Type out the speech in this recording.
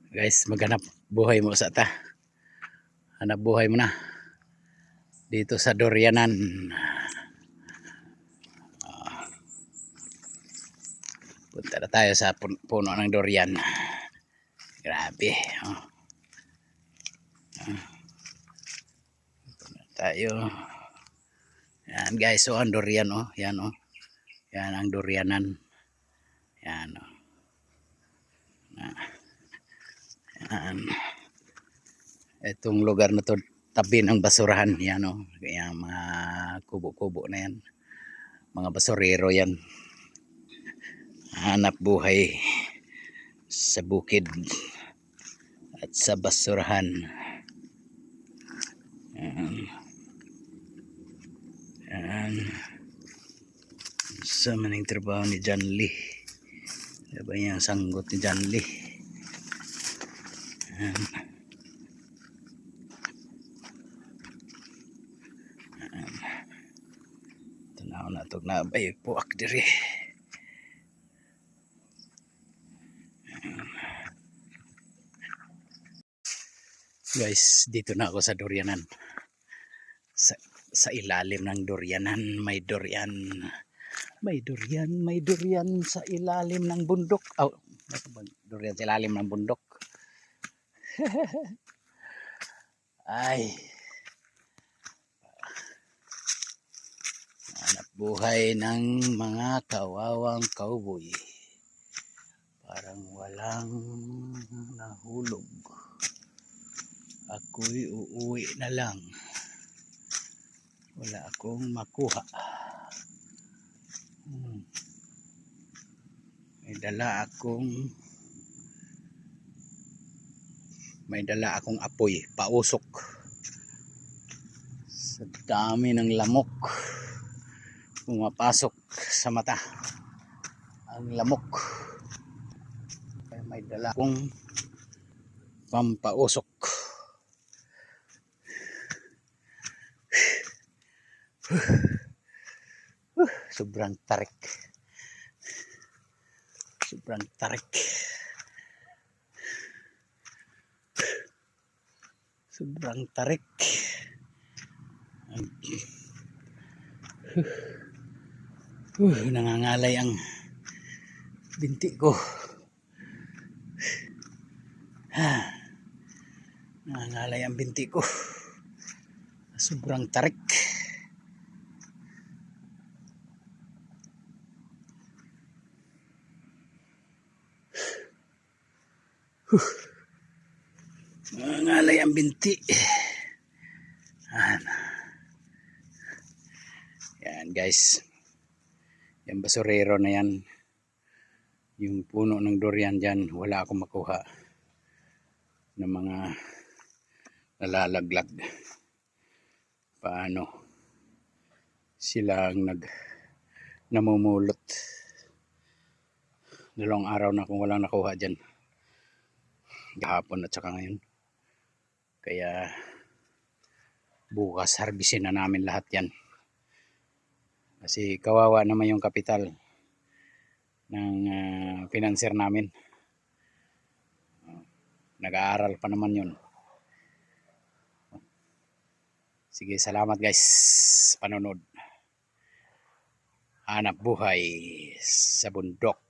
Guys, maghanap buhay mo sa ta. Hanap buhay mo na dito sa Dorianan. Punta na tayo sa puno ng durian. Grabe. Punta tayo. Yan guys, so ang durian Yan Yan ang Dorianan. Yan Yan. Itong lugar na to tabi ng basurahan. Yan Kaya mga kubo-kubo na yan. Mga basurero yan. Hanap buhay sa bukid at sa basurahan. Yan. Sa maning trabaho ni John Lee. Diba yung sanggot ni John Lee. Yan. Tanaw na ito na bay puak diri. Guys, dito na ako sa Dorianan. Sa ilalim ng Dorianan, may durian. May durian sa ilalim ng bundok. Durian sa ilalim ng bundok. Ay. Hanap buhay ng mga kawawang cowboy. Parang walang nahulog. Ako'y uuwi na lang. Wala akong makuha. May dala akong apoy, pausok. Sa dami ng lamok. Pumapasok sa mata. Ang lamok. May dala akong pampausok. Sobrang tarik. Sobrang tarik. Sobrang tarik. Nangangalay ang binti ko. Nangangalay ang binti ko. Sobrang tarik. Nangangalay ang binti. Yan guys. Yung basurero na yan. Yung puno ng durian dyan. Wala akong makuha ng mga nalalaglag. Paano sila ang namumulot. Dalawang araw na akong walang nakuha dyan. Gahapon at saka ngayon. Kaya bukas harbisin na namin lahat yan. Kasi kawawa naman yung kapital ng financier namin. Nag-aaral pa naman yun. Sige, salamat guys sa panonood. Hanap buhay sa bundok.